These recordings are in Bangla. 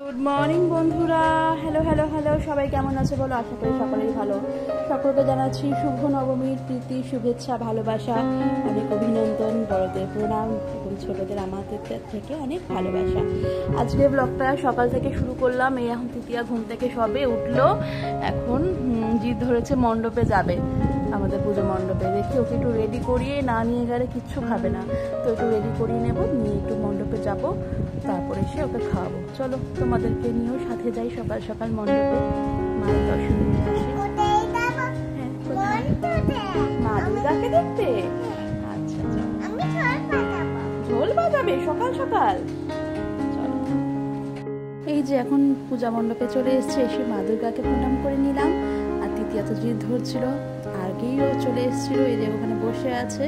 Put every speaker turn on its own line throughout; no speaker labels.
গুড মর্নিং বন্ধুরা, হ্যালো হ্যালো হ্যালো, সবাই কেমন আছে বলো? আশা করি সকলেই ভালো। সকলকে জানাচ্ছি শুভ নবমীর প্রীতি, শুভেচ্ছা, ভালোবাসা, অনেক অভিনন্দন, বড়দের প্রণাম এবং ছোটদের আমাদের থেকে অনেক ভালোবাসা। আজকে ব্লগটা সকাল থেকে শুরু করলাম। এই এখন তৃতীয়া ঘুম থেকে সবে উঠলো, এখন জিদ ধরেছে মণ্ডপে যাবে, আমাদের পুজো মণ্ডপে। দেখি ওকে একটু রেডি করিয়ে না নিয়ে গেলে কিচ্ছু খাবে না, তো একটু রেডি করিয়ে নেবো, নিয়ে একটু মণ্ডপে যাবো, তারপরে এসে ওকে খাওয়াবো। চলো তোমাদেরকে নিয়েও সাথে যাই সকাল সকাল মণ্ডপে, মায়ের দর্শন নিয়ে আসি। মা দুর্গাকে দেখতে? আচ্ছা ঢোল বাজাবে সকাল সকাল? চলো। এই যে এখন পূজা মণ্ডপে চলে এসেছে, এসে মা দুর্গাকে প্রণাম করে নিলাম। আর তৃতীয়া তো জিদ ধরছিল, আগেই ও চলে এসেছিল, এই যে ওখানে বসে আছে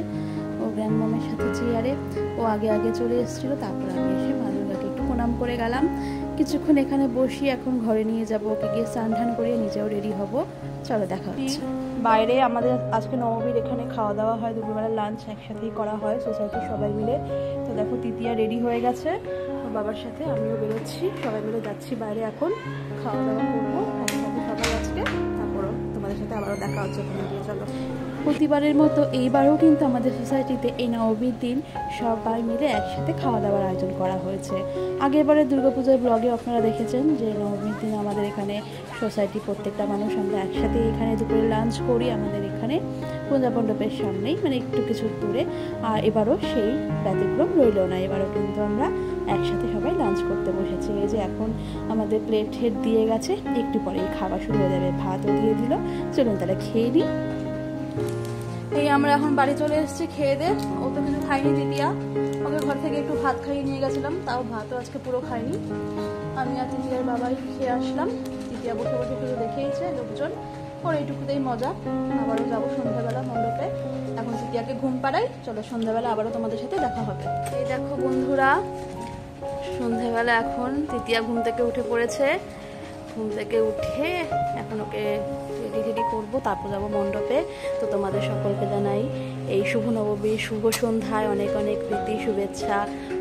ও গ্র্যান্ডমমের সাথে চেয়ারে, ও আগে আগে চলে এসেছিল। তারপর আমি এসে মা দুর্গাকে একটু প্রণাম করে গেলাম। কিছুক্ষণ এখানে বসি, এখন ঘরে নিয়ে যাবো ওকে, গিয়ে স্নান টান করিয়ে নিজেও রেডি হব। চলো দেখা হচ্ছে। বাইরে আমাদের আজকে নবমীর এখানে খাওয়া দাওয়া হয়, দুপুরবেলা লাঞ্চ একসাথেই করা হয় সোসাইটির সবাই মিলে। তো দেখো তৃতীয়া রেডি হয়ে গেছে বাবার সাথে, আমিও বেরোচ্ছি, সবাই মিলে যাচ্ছি বাইরে, এখন খাওয়া দাওয়া করবো একসাথে সবাই আজকে। তারপরও তোমাদের সাথে আবারও দেখা হচ্ছে ওখানে গিয়ে। চলো। প্রতিবারের মতো এইবারও কিন্তু আমাদের সোসাইটিতে এই নবমীর দিন সবাই মিলে একসাথে খাওয়া দাওয়ার আয়োজন করা হয়েছে। আগেরবারে দুর্গাপূজার ব্লগে আপনারা দেখেছেন যে নবমীর দিন আমাদের এখানে সোসাইটি প্রত্যেকটা মানুষ আমরা একসাথে এখানে দুপুরে লাঞ্চ করি, আমাদের এখানে পূজা মণ্ডপের সামনেই, মানে একটু কিছু দূরে। আর এবারও সেই ব্যতিক্রম রইল না, এবারও কিন্তু আমরা একসাথে সবাই লাঞ্চ করতে বসেছি। এই যে এখন আমাদের প্লেট হেড দিয়ে গেছে, একটু পরেই খাওয়া শুরু হয়ে যাবে, ভাতও দিয়ে দিল। চলুন তাহলে খেয়ে নিই। এই আমরা এখন বাড়ি চলে এসেছি খেয়ে দে। ও তো কিছু খাইনি তৃতীয়া, ওকে ঘর থেকে একটু ভাত খাইয়ে নিয়ে গেছিলাম, তাও ভাতও আজকে পুরো খাইনি। আমি আর তৃতীয়ার বাবাই খেয়ে আসলাম। তৃতীয়া বসে বসে শুধু দেখেইছে লোকজন, ওর এইটুকুতেই মজা। আবারও যাবো সন্ধ্যাবেলা মণ্ডপে, এখন তৃতীয়াকে ঘুম পাড়াই। চলো সন্ধ্যাবেলা আবারও তোমাদের সাথে দেখা হবে। এই দেখো বন্ধুরা, সন্ধ্যাবেলা এখন তৃতীয়া ঘুম থেকে উঠে পড়েছে। ঘুম থেকে উঠে এখন ওকে রেডি করবো, তারপর যাবো মণ্ডপে। তো তোমাদের সকলকে জানাই এই শুভ নবমীর শুভ সন্ধ্যায় অনেক অনেক প্রীতি, শুভেচ্ছা,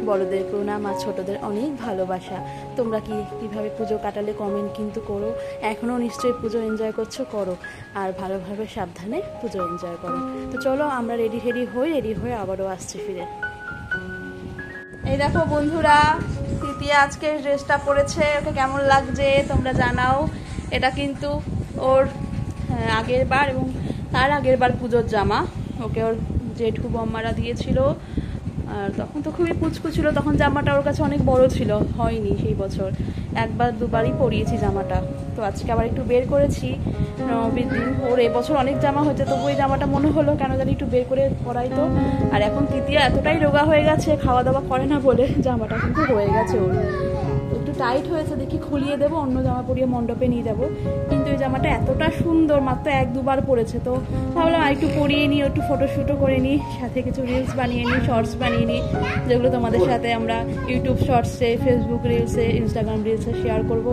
বড়দের প্রণাম আর ছোটদের অনেক ভালোবাসা। তোমরা কীভাবে পুজো কাটালে কমেন্ট কিন্তু করো। এখনও নিশ্চয়ই পুজো এনজয় করো, আর ভালোভাবে সাবধানে পুজো এনজয় করো। তো চলো আমরা রেডি হয়ে আবারও আসছি ফিরে। এই দেখো বন্ধুরা, তৃতীয়া আজকে ড্রেসটা পরেছে, ওকে কেমন লাগছে তোমরা জানাও। এটা কিন্তু ওর আগের বার এবং তার আগের বার পুজোর জামা, ওকে ওর জেঠু বম্মারা দিয়েছিল। আর তখন তো খুবই পুচকু ছিল, তখন জামাটা ওর কাছে অনেক বড় ছিল, হয়নি সেই বছর, একবার দুবারই পরিয়েছি জামাটা। তো আজকে আবার একটু বের করেছি নবমীর দিন। ওর এবছর অনেক জামা হয়েছে, তবু এই জামাটা মনে হলো কেন জানি একটু বের করে পরাই তো। আর এখন তৃতীয়া এতটাই রোগা হয়ে গেছে, খাওয়া দাওয়া করে না বলে জামাটা কিন্তু রয়ে গেছে ওর, একটু টাইট হয়েছে, দেখি খুলিয়ে দেবো, অন্য জামা পরিয়ে মণ্ডপে নিয়ে যাবো। কিন্তু এই জামাটা এতটা সুন্দর, মাত্র এক দুবার পরেছে, তো ভাবলাম আর একটু পরিয়ে নিই, একটু ফটোশ্যুটও করে নিই, সাথে কিছু রিলস বানিয়ে নিই, শর্টস বানিয়ে নিই, যেগুলো তোমাদের সাথে আমরা ইউটিউব শর্টসে, ফেসবুক রিলসে, ইনস্টাগ্রাম রিলসে শেয়ার করব।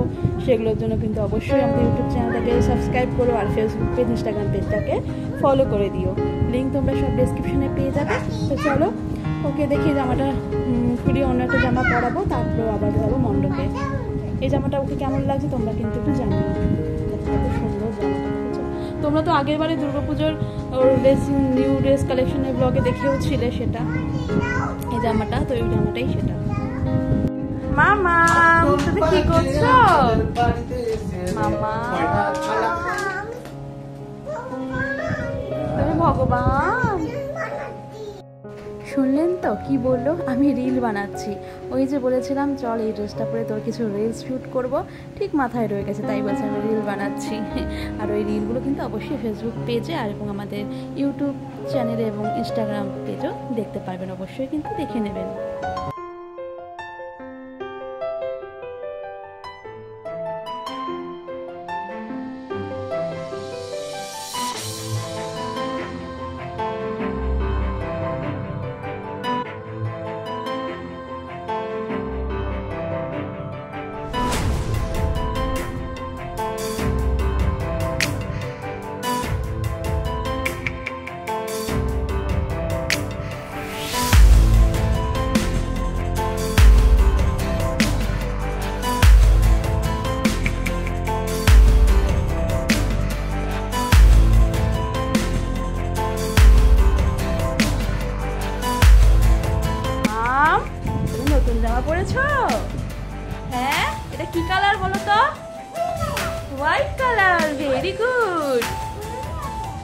সেগুলোর জন্য কিন্তু অবশ্যই আমাদের ইউটিউব চ্যানেলটাকে সাবস্ক্রাইব করো, আর ফেসবুক পেজ, ইনস্টাগ্রাম পেজটাকে ফলো করে দিও। লিঙ্ক তোমরা সব ডেসক্রিপশনে পেয়ে যাবে। তো চলো ওকে দেখি জামাটা খুলিয়ে অন্য একটা জামা পরাবো, তারপরে আবার যাবো মণ্ডপে। এই জামাটা ওকে কেমন লাগছে তোমরা কিন্তু একটু জানিও, কত সুন্দর জামাটা। তোমরা তো আগের বারে দুর্গাপুজোর ওর নিউ ড্রেস কালেকশনের ব্লগে দেখেও ছিলে সেটা, এই জামাটা, তো এই জামাটাই সেটা। মামা তুমি কি করছো? মামা তুমি ভগবান। শুনলেন তো কি বললো? আমি রিল বানাচ্ছি। ওই যে বলেছিলাম চল এই ড্রেসটা পরে তোর কিছু রিলস শ্যুট করব, ঠিক মাথায় রয়ে গেছে, তাই বলছে আমি রিল বানাচ্ছি। আর ওই রিলগুলো কিন্তু অবশ্যই ফেসবুক পেজে আর এবং আমাদের ইউটিউব চ্যানেলে এবং ইনস্টাগ্রাম পেজেও দেখতে পারবেন, অবশ্যই কিন্তু দেখে নেবেন। কি কালার বলো তো? White colour, very good.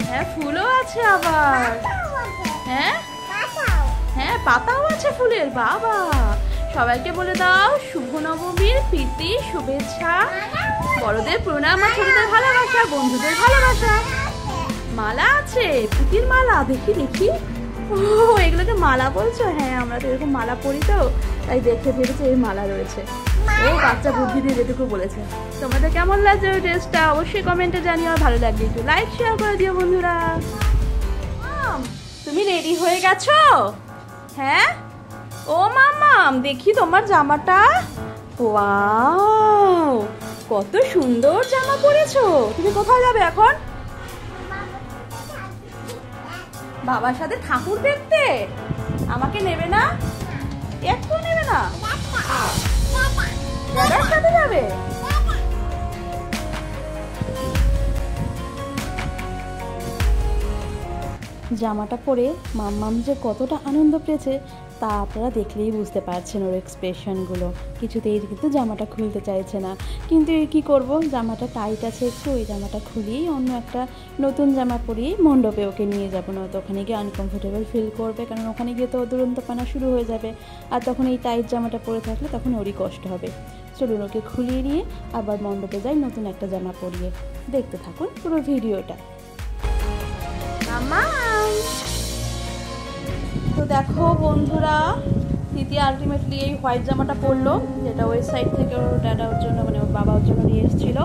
হ্যাঁ, ফুলও আছে আবার। হ্যাঁ হ্যাঁ, পাতাও আছে ফুলের। বাবা, সবাইকে বলে দাও শুভ নবমীর প্রীতি শুভেচ্ছা, বড়দের প্রণাম আর ছোটদের ভালোবাসা, বন্ধুদের ভালোবাসা। মালা আছে, পুতির মালা। দেখি দেখি। ও, এগুলোকে মালা বলছো? হ্যাঁ, আমরা তো এরকম মালা পরি, তো তাই দেখে ভেবেছি এই মালা রয়েছে। ও বাচ্চা বুদ্ধি দিয়ে যেটুকু বলেছে। তোমাদের কেমন লাগছে ওই ড্রেসটা অবশ্যই কমেন্টে জানিও। আর ভালো লাগলে একটু লাইক শেয়ার করে দিও বন্ধুরা। তুমি রেডি হয়ে গেছো? হ্যাঁ। ও মামাম, দেখি তোমার জামাটা। ওয়াও, কত সুন্দর জামা পরেছো। তুমি কোথায় যাবে এখন? বাবার সাথে ঠাকুর দেখতে। আমাকে নেবে না? একটু নেবে না? দাদার সাথে যাবে? জামাটা পরে মাম্মাম যে কতটা আনন্দ পেয়েছে তা আপনারা দেখলেই বুঝতে পারছেন ওর এক্সপ্রেশনগুলো। কিছুতেই কিন্তু জামাটা খুলতে চাইছে না, কিন্তু কি করব, জামাটা টাইট আছে একটু। ওই জামাটা খুলিয়েই অন্য একটা নতুন জামা পরিয়েই মণ্ডপে ওকে নিয়ে যাবো, না তো ওখানে গিয়ে আনকমফোর্টেবল ফিল করবে, কারণ ওখানে গিয়ে তো দুরন্তপানা শুরু হয়ে যাবে। আর তখন এই টাইট জামাটা পরে থাকলে তখন ওরই কষ্ট হবে। চলুন ওকে খুলিয়ে নিয়ে আবার মণ্ডপে যাই নতুন একটা জামা পরিয়ে। দেখতে থাকুন পুরো ভিডিওটা। তো দেখো বন্ধুরা, তিতি আলটিমেটলি এই হোয়াইট জামাটা পরলো, যেটা ওই সাইড থেকে ওর দাদার জন্য, মানে ওর বাবার জন্য নিয়ে এসেছিলো।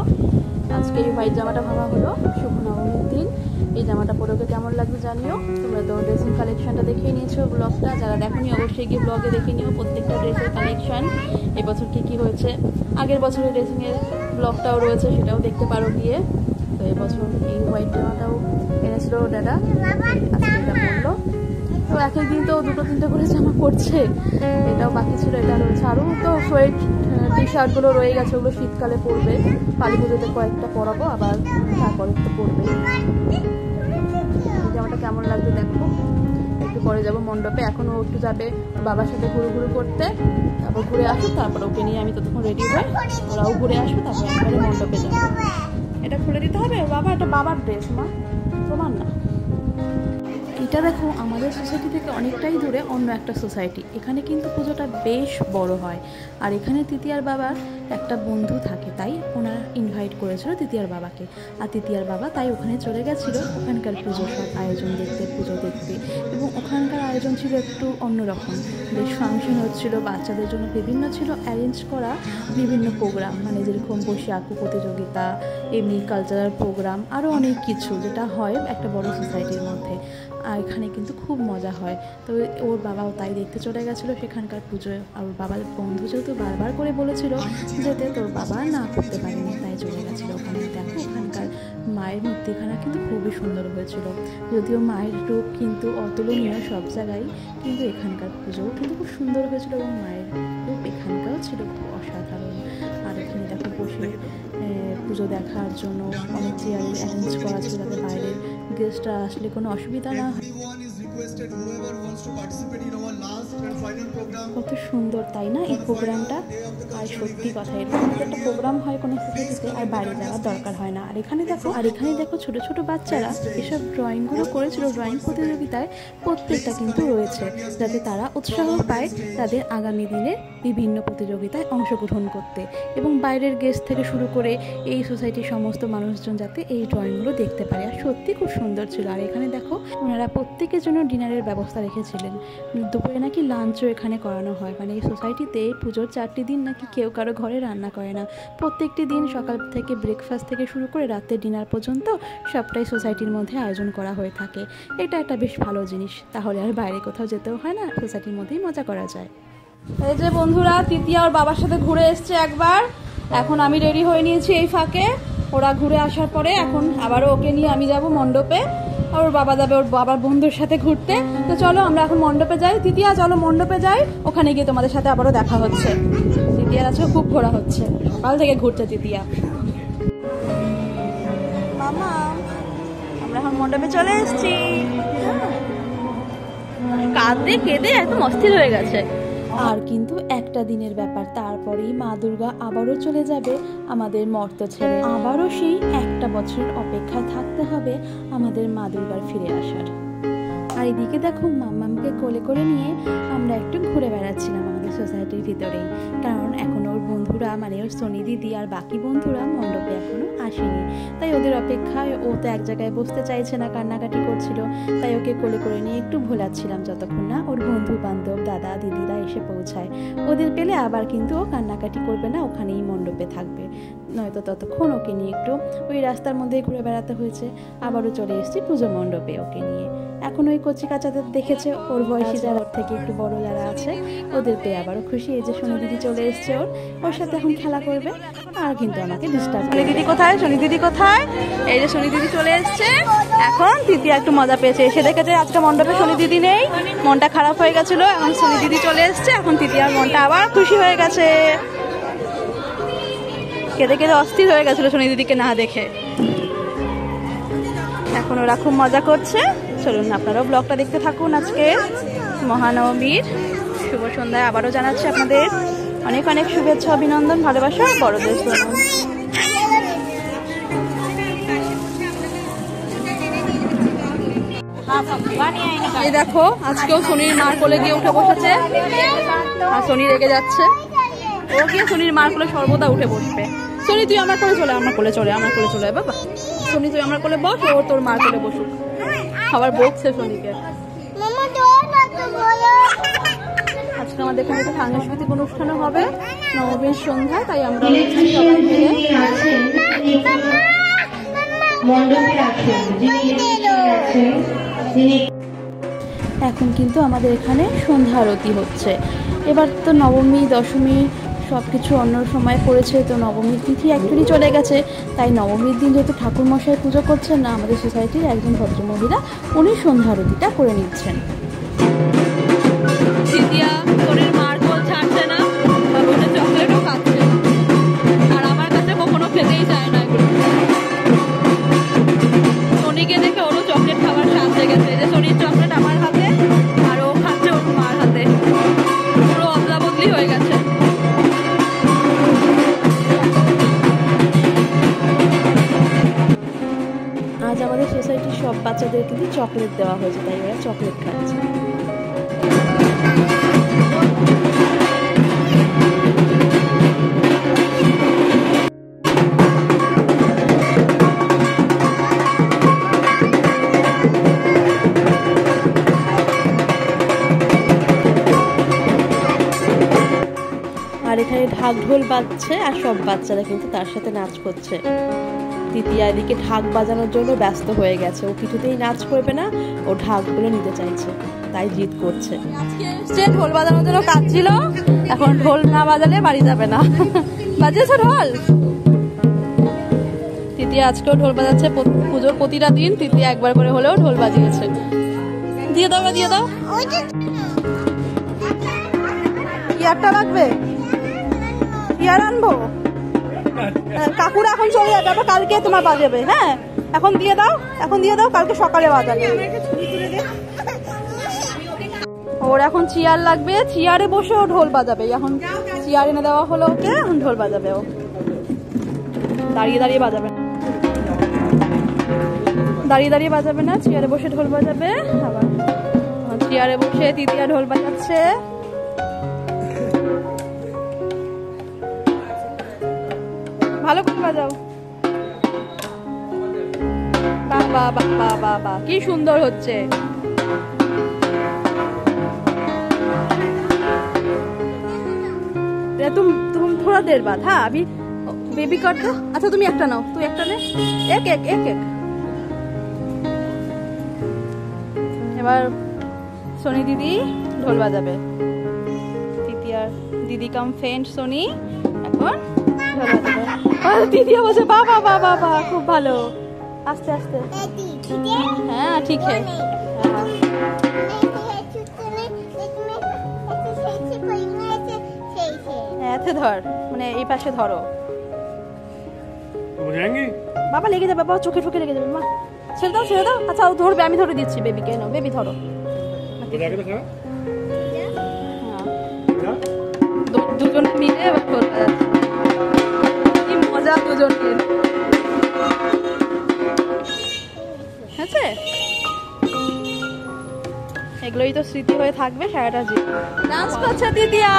আজকে এই হোয়াইট জামাটা ভাঙা হলো শুভ নবমীর দিন। এই জামাটা পরে ওকে কেমন লাগবে জানিও। তোমরা তো ড্রেসিং কালেকশনটা দেখিয়ে নিয়েছো ব্লগটা, যারা দেখোনি অবশ্যই গিয়ে ব্লগে দেখে নিও প্রত্যেকটা ড্রেসের কালেকশন, এবছর কী হয়েছে। আগের বছরের ড্রেসিংয়ের ব্লগটাও রয়েছে, সেটাও দেখতে পারো গিয়ে। তো এবছর এই হোয়াইট জামাটাও এনেছিল দাদা, আজকে এটা পরলো। তো এক একদিন তো দুটো তিনটে করে জামা পড়ছে, এটাও বাকি ছিল, এটা রয়েছে। আরও তো সোয়েট টি শার্টগুলো রয়ে গেছে, ওগুলো শীতকালে পরবে। কালী পুজোতে কয়েকটা পরাবো, আবার তারপরে তো পরবে। জামাটা কেমন লাগবে দেখো। একটু পরে যাবো মণ্ডপে, এখনও একটু যাবে বাবার সাথে ঘুরু করতে, তারপর ঘুরে আসুক, তারপর ওকে নিয়ে আমি ততক্ষণ রেডি হই, ওরাও ঘুরে আসবো, তারপর একবারে মণ্ডপে যাবো। এটা খুলে দিতে হবে বাবা, এটা বাবার ড্রেস মা, তোমার না। এটা দেখো আমাদের সোসাইটি থেকে অনেকটাই দূরে অন্য একটা সোসাইটি। এখানে কিন্তু পুজোটা বেশ বড় হয়। আর এখানে তিতিয়ার বাবার একটা বন্ধু থাকে, তাই ওনারা ইনভাইট করেছিল তিতিয়ার বাবাকে। আর তিতিয়ার বাবা তাই ওখানে চলে গেছিলো ওখানকার পুজোর সব আয়োজন দেখতে, পুজো দেখতে। এবং ওখানকার আয়োজন ছিল একটু অন্যরকম, বেশ ফাংশন হচ্ছিলো, বাচ্চাদের জন্য বিভিন্ন ছিল অ্যারেঞ্জ করা বিভিন্ন প্রোগ্রাম, মানে যেরকম বসে আঁকু প্রতিযোগিতা, এমনি কালচারাল প্রোগ্রাম, আরও অনেক কিছু যেটা হয় একটা বড় সোসাইটির মধ্যে। আর এখানে কিন্তু খুব মজা হয়। তো ওর বাবাও তাই দেখতে চলে গেছিলো সেখানকার পুজোয়। আর ওর বাবার বন্ধু যেহেতু বারবার করে বলেছিল যেতে, তোর বাবা না করতে পারেনি, তাই চলে গেছিলো ওখানে। দেখো ওখানকার মায়ের মূর্তিখানা কিন্তু খুবই সুন্দর হয়েছিল, যদিও মায়ের রূপ কিন্তু অতুলনীয় সব জায়গায়, কিন্তু এখানকার পুজোও কিন্তু খুব সুন্দর হয়েছিল এবং মায়ের রূপ এখানকারও ছিল খুব অসাধারণ। আর এখানে দেখো বসে পুজো দেখার জন্য অনেক চেয়ার অ্যারেঞ্জ করা ছিল, যাতে বাইরের গেস্টরা আসলে কোনো অসুবিধা না হয়। কত সুন্দর তাই না এই প্রোগ্রামটা। আর সত্যি কথা, এরকম একটা প্রোগ্রাম হয় কোনো সোসাইটিতে আর বাইরে যাওয়ার দরকার হয় না। আর এখানে দেখো ছোট ছোট বাচ্চারা এসব ড্রয়িংগুলো করেছিল ড্রয়িং প্রতিযোগিতায়, প্রত্যেকটা কিন্তু রয়েছে, যাতে তারা উৎসাহ পায় তাদের আগামী দিনে বিভিন্ন প্রতিযোগিতায় অংশগ্রহণ করতে। এবং বাইরের গেস্ট থেকে শুরু করে এই সোসাইটির সমস্ত মানুষজন যাতে এই ড্রয়িংগুলো দেখতে পারে। আর সত্যি খুব সুন্দর ছিল। আর এখানে দেখো ওনারা প্রত্যেকের জন্য ডিনারের ব্যবস্থা রেখেছিলেন। দুপুরে নাকি লাঞ্চও এখানে করানো হয়, মানে এই সোসাইটিতে পুজোর 4টি দিন নাকি কেউ কারো ঘরে রান্না করে না। প্রত্যেকটি দিন সকাল থেকে ব্রেকফাস্ট থেকে শুরু করে রাতে ডিনার পর্যন্ত সবটাই সোসাইটির মধ্যে আয়োজন করা হয়ে থাকে। এটা একটা বেশ ভালো জিনিস, তাহলে আর বাইরে কোথাও যেতেও হয় না, সোসাইটির মধ্যেই মজা করা যায়। এই যে বন্ধুরা, তিতিয়া ওর বাবার সাথে ঘুরে এসছে একবার, এখন আমি রেডি হয়ে নিয়েছি এই ফাঁকে। ওরা ঘুরে আসার পরে এখন আবারও ওকে নিয়ে আমি যাব মণ্ডপে, আর ওর বাবা যাবে ওর বাবার বন্ধুর সাথে ঘুরতে। তো চলো আমরা এখন মণ্ডপে যাই। তিতিয়া চলো মণ্ডপে যাই, ওখানে গিয়ে তোমাদের সাথে আবারও দেখা হচ্ছে। তিতিয়ার আজকে খুব ঘোরা হচ্ছে, সকাল থেকে ঘুরছে তিতিয়া। মামা আমরা এখন মণ্ডপে চলে এসেছি। কাঁদতে কেঁদে একদম অস্থির হয়ে গেছে। আর কিন্তু একটা দিনের ব্যাপার, তারপরেই মা দুর্গা আবারও চলে যাবে আমাদের মর্ত ছেড়ে। আবারও সেই একটা বছরের অপেক্ষায় থাকতে হবে আমাদের মা দুর্গার ফিরে আসার। আর এদিকে দেখো মাম্মামকে কোলে করে নিয়ে আমরা একটু ঘুরে বেড়াচ্ছিলাম আমাদের সোসাইটির ভিতরেই, কারণ এখন ওর বন্ধুরা মানে ওর সোনি দিদি আর বাকি বন্ধুরা মণ্ডপে এখনো আসেনি, তাই ওদের অপেক্ষায় ও তো এক জায়গায় বসতে চাইছে না, কান্নাকাটি করছিল, তাই ওকে কোলে করে নিয়ে একটু ভোলাচ্ছিলাম যতক্ষণ না ওর বন্ধু বান্ধব দাদা দিদিরা এসে পৌঁছায়। ওদের পেলে আবার কিন্তু ও কান্নাকাটি করবে না, ওখানেই মণ্ডপে থাকবে, নয়তো ততক্ষণ ওকে নিয়ে একটু ওই রাস্তার মধ্যেই ঘুরে বেড়াতে হয়েছে। আবারও চলে এসেছি পুজো মণ্ডপে ওকে নিয়ে। এখন ওই কচি কাচাদের দেখেছে ওর বয়সী যারা থেকে একটু বড় যারা আছে ওদের পেয়ে আবারও খুশি, এই যে সোনি দিদি চলে এসছে ওর সাথে এখন খেলা করবে আর কিন্তু আমাকে ডিস্টার্ব। সোনি দিদি কোথায়, সোনি দিদি কোথায়? এই যে সোনি দিদি চলে এসছে। এখন দিদি একটু মজা পেয়েছে, এসে দেখেছে আজকে মণ্ডপে সোনি দিদি নেই, মনটা খারাপ হয়ে গেছিল, এখন সোনি দিদি চলে এসছে, এখন দিদি আর মনটা আবার খুশি হয়ে গেছে। কেঁদে কেঁদে অস্থির হয়ে গেছিল সোনি দিদিকে না দেখে, এখন ওরা খুব মজা করছে। চলুন আপনারাও ব্লগটা দেখতে থাকুন। আজকে মহানবমীর শুভ সন্ধ্যায় আবারও জানাচ্ছি আপনাদের অনেক অনেক শুভেচ্ছা, অভিনন্দন, ভালোবাসা, বড়দের জন্য। এই দেখো আজকেও সোনির মার কোলে গিয়ে উঠে বসেছে আর সোনি রেগে যাচ্ছে, ও গিয়ে সোনির মার কোলে সর্বদা উঠে বসবে। সোনি তুই আমার কোলে চলে, আমার কোলে চলে, আমার কোলে চলে বাবা। সোনি তুই আমার কোলে বস, ও তোর মার কোলে বসুক। আবার বকছে সোনিকে। আজকে আমাদের এখানে একটা সাংস্কৃতিক অনুষ্ঠানও হবে নবমীর সন্ধ্যায়, তাই আমরা এখন কিন্তু আমাদের এখানে সন্ধ্যা আরতি হচ্ছে। এবার তো নবমী দশমী সব কিছু অন্য সময় পড়েছে, তো নবমীর তিথি অ্যাকচুয়ালি চলে গেছে, তাই নবমীর দিন যেহেতু ঠাকুরমশাই পুজো করছেন না, আমাদের সোসাইটির একজন ভদ্রমহিলা উনি সন্ধ্যা আরতিটা করে নিচ্ছেন। মার কোল ছাড়ছে না, চকলেটও খাচ্ছে, আর আমার কাছে কখনো খেতেই চায় না এগুলো। সোনিকে দেখে ওরও চকলেট খাবার স্বাদ লেগেছে, যে সোনির চকলেট আমার হাতে আর ও খাচ্ছে ওর মার হাতে, পুরো অদলা বদলি হয়ে গেছে। আজ আমাদের সোসাইটির সব বাচ্চাদের কিন্তু চকলেট দেওয়া হয়েছে, তাই ওরা চকলেট খাচ্ছে। আর এখানে ঢাক ঢোল বাজছে আর সব বাচ্চারা কিন্তু তার সাথে নাচ করছে। তৃতীয়া এদিকে ঢাক বাজানোর জন্য ব্যস্ত হয়ে গেছে, ও কিছুতেই নাচ করবে না, ও ঢাকগুলো নিতে চাইছে, তাই জিদ করছে। ঢোল বাজানোর জন্য কাজ ছিল, এখন ঢোল না বাজালে বাড়ি যাবে না। বাজিয়েছো ঢোল? তৃতীয়া আজকেও ঢোল বাজাচ্ছে, পুজোর প্রতিটা দিন তৃতীয়া একবার করে হলেও ঢোল বাজিয়েছে। দিয়ে দাও, দিয়ে দাও। ইয়ারটা লাগবে, ইয়ার আনবো। কাকুরা এখন চলে যাবে, আবার কালকে তোমার বাজাবে। হ্যাঁ এখন দিয়ে দাও, এখন দিয়ে দাও, কালকে সকালে বাজাবে। ওর এখন চেয়ার লাগবে, চেয়ারে বসে ও ঢোল বাজাবে। এখন চেয়ার এনে দেওয়া হলো ওকে, এখন ঢোল বাজাবে ও, দাঁড়িয়ে দাঁড়িয়ে বাজাবে না, দাঁড়িয়ে দাঁড়িয়ে বাজাবে না, চেয়ারে বসে ঢোল বাজাবে। আবার চেয়ারে বসে তৃতীয়া ঢোল বাজাচ্ছে। ভালো করে বাজাও। বাবা বাবা বাবা কি সুন্দর হচ্ছে। तुम थोड़ा देर बाद। हाँ अभी बेबी कर दो। अच्छा तुम एक नाओ, तू एक ने, एक एक एक एक। এবার সোনি দিদি ঢোল বাজাবে। তৃতীয়ার দিদি কাম ফ্রেন্ড সোনি এখন ঢোল বাজাবে। তৃতীয়া বলছে বাবা বাবা বাবা, খুব ভালো, আস্তে আস্তে। হ্যাঁ ঠিক है। এতে ধর, মানে এই পাশে ধরো। বাবা লেগে যাবে, বাবা চোখে ঠোকে লেগে যাবে। মা ছেড়ে দাও, ছেড়ে দাও। আচ্ছা ও ধরবে, আমি ধরে দিচ্ছি বেবিকে। নাও বেবি ধরো। মিলে এবার করতে যাচ্ছে। কি মজা দুজনের। আছে এগুলোই তো স্মৃতি হয়ে থাকবে সারাটা জীবন। ডান্স করছে দিদিয়া।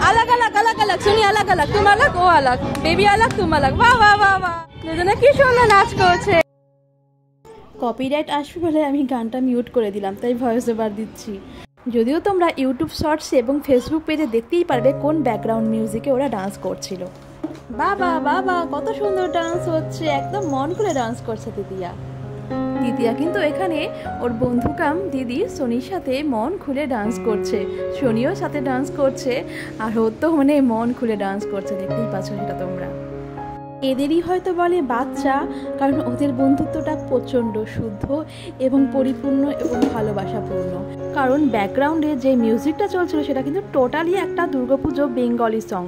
अलग अलग अलग अलग सुनी अलग अलग तुम अलग वो अलग बेबी अलग तुम अलग वाह वाह वाह वाह দুজনে কি সুন্দর নাচ করছে। কপিরাইট আসবে বলে আমি গানটা মিউট করে দিলাম, তাই ভয়েস ওভার দিচ্ছি। যদিও তোমরা ইউটিউব শর্টস এবং ফেসবুক পেজে দেখতেই পারবে কোন ব্যাকগ্রাউন্ড মিউজিকে ওরা ডান্স করছিল। বাবা বাবা কত সুন্দর ডান্স হচ্ছে, একদম মন খুলে ডান্স করছে দিদিয়া। দিদিয়া কিন্তু এখানে ওর বন্ধু কাম দিদি সোনির সাথে মন খুলে ডান্স করছে, সোনিও সাথে ডান্স করছে, আর ওর তো মানে মন খুলে ডান্স করছে, দেখতেই পাচ্ছ সেটা তোমরা। এদেরই হয়তো বলে বাচ্চা, কারণ ওদের বন্ধুত্বটা প্রচণ্ড শুদ্ধ এবং পরিপূর্ণ এবং ভালোবাসাপূর্ণ। কারণ ব্যাকগ্রাউন্ডে যে মিউজিকটা চলছিল সেটা কিন্তু টোটালি একটা দুর্গাপুজো বেঙ্গলি সং,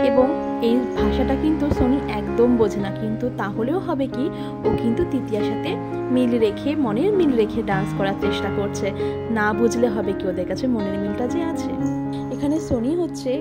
এবং এই ভাষাটা কিন্তু সোনি একদম বোঝে না, কিন্তু তাহলেও হবে কি ও কিন্তু তৃতীয়ার সাথে মিল রেখে মনের মিল রেখে ডান্স করার চেষ্টা করছে। না বুঝলে হবে কি ওদের কাছে মনের মিলটা যে আছে। এখানে সোনি হচ্ছে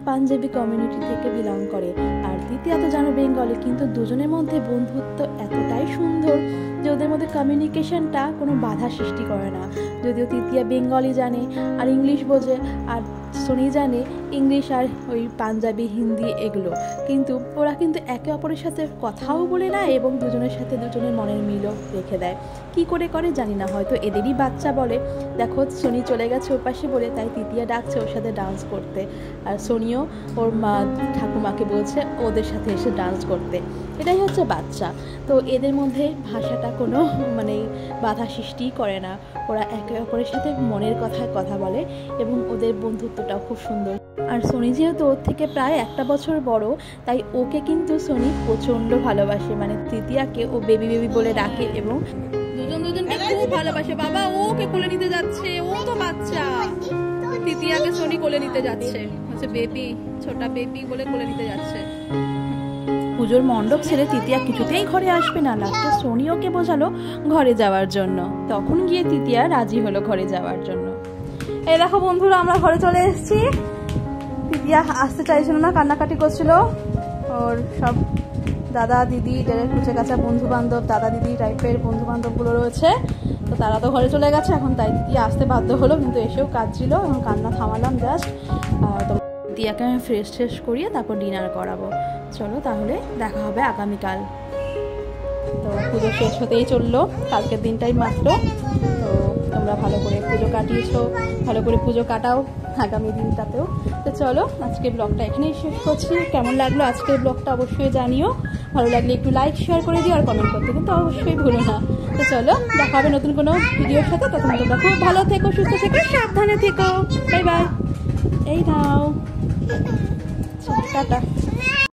পাঞ্জাবি কমিউনিটি থেকে বিলং করে, আর তৃতীয়া তো জানো বেঙ্গলি, কিন্তু দুজনের মধ্যে বন্ধুত্ব এতটাই সুন্দর যে ওদের মধ্যে কমিউনিকেশনটা কোনো বাধা সৃষ্টি করে না। যদিও তৃতীয়া বেঙ্গলি জানে আর ইংলিশ বোঝে, আর সোনি জানে ইংলিশ আর ওই পাঞ্জাবি হিন্দি এগুলো, কিন্তু ওরা কিন্তু একে অপরের সাথে কথাও বলে না এবং দুজনের সাথে দুজনের মনের মিলও রেখে দেয়। কি করে করে জানি না, হয়তো এদেরই বাচ্চা বলে। দেখো সোনি চলে গেছে ওর পাশে বলে, তাই তৃতীয়া ডাকছে ওর সাথে ডান্স করতে, আর সোনিও ওর মা ঠাকুমাকে বলছে ওদের সাথে এসে ডান্স করতে। এটাই হচ্ছে বাচ্চা। তো এদের মধ্যে ভাষাটা কোনো মানে বাধা সৃষ্টি করে না, ওরা একে অপরের সাথে মনের কথায় কথা বলে এবং ওদের বন্ধুত্বটাও খুব সুন্দর। আর সোনি যেহেতু ওর থেকে প্রায় 1 বছর বড়, তাই ওকে কিন্তু সোনি প্রচণ্ড ভালোবাসে, মানে তৃতীয়াকে ও বেবি বেবি বলে ডাকে এবং দুজনকে খুব ভালোবাসে। বাবা ওকে কোলে নিতে যাচ্ছে, ও তো বাচ্চা। তৃতীয়াকে সোনি কোলে নিতে যাচ্ছে, হচ্ছে বেবি, ছোটা বেবি বলে কোলে নিতে যাচ্ছে। পুজোর মণ্ডপ ছেড়ে তৃতীয়া কিছুতেই ঘরে আসবে না, লাস্টে সোনি ওকে বোঝালো ঘরে যাওয়ার জন্য, তখন গিয়ে তৃতীয়া রাজি হলো ঘরে যাওয়ার জন্য। এই দেখো বন্ধুরা আমরা ঘরে চলে এসেছি। তৃতীয়া আসতে চাইছিল না, কান্নাকাটি করছিল। ওর সব দাদা দিদি যাদের কুচে কাছা বন্ধু বান্ধব, দাদা দিদি টাইপের বন্ধু বান্ধবগুলো রয়েছে, তো তারা তো ঘরে চলে গেছে, এখন তাই তৃতীয়া আসতে বাধ্য হলো, কিন্তু এসেও কাজ ছিল, এখন কান্না থামালাম জাস্ট। তো তৃতীয়াকে আমি ফ্রেশ করিয়ে তারপর ডিনার করাবো। চলো তাহলে দেখা হবে আগামীকাল। তো পুজো শেষ হতেই চললো, কালকের দিনটাই মাত্র। তো তোমরা ভালো করে পুজো কাটিয়েছো, ভালো করে পুজো কাটাও আগামী দিনটাতেও। তো চলো আজকের ব্লগটা এখানেই শেষ করছি। কেমন লাগলো আজকের ব্লগটা অবশ্যই জানিও, ভালো লাগলে একটু লাইক শেয়ার করে দিও, আর কমেন্ট করতে কিন্তু অবশ্যই ভুলো না। তো চলো দেখা হবে নতুন কোনো ভিডিওর সাথে, তখন তোমরা খুব ভালো থেকো, সুস্থ থেকো, সাবধানে থেকো। Bye bye. এই নাও টাটা।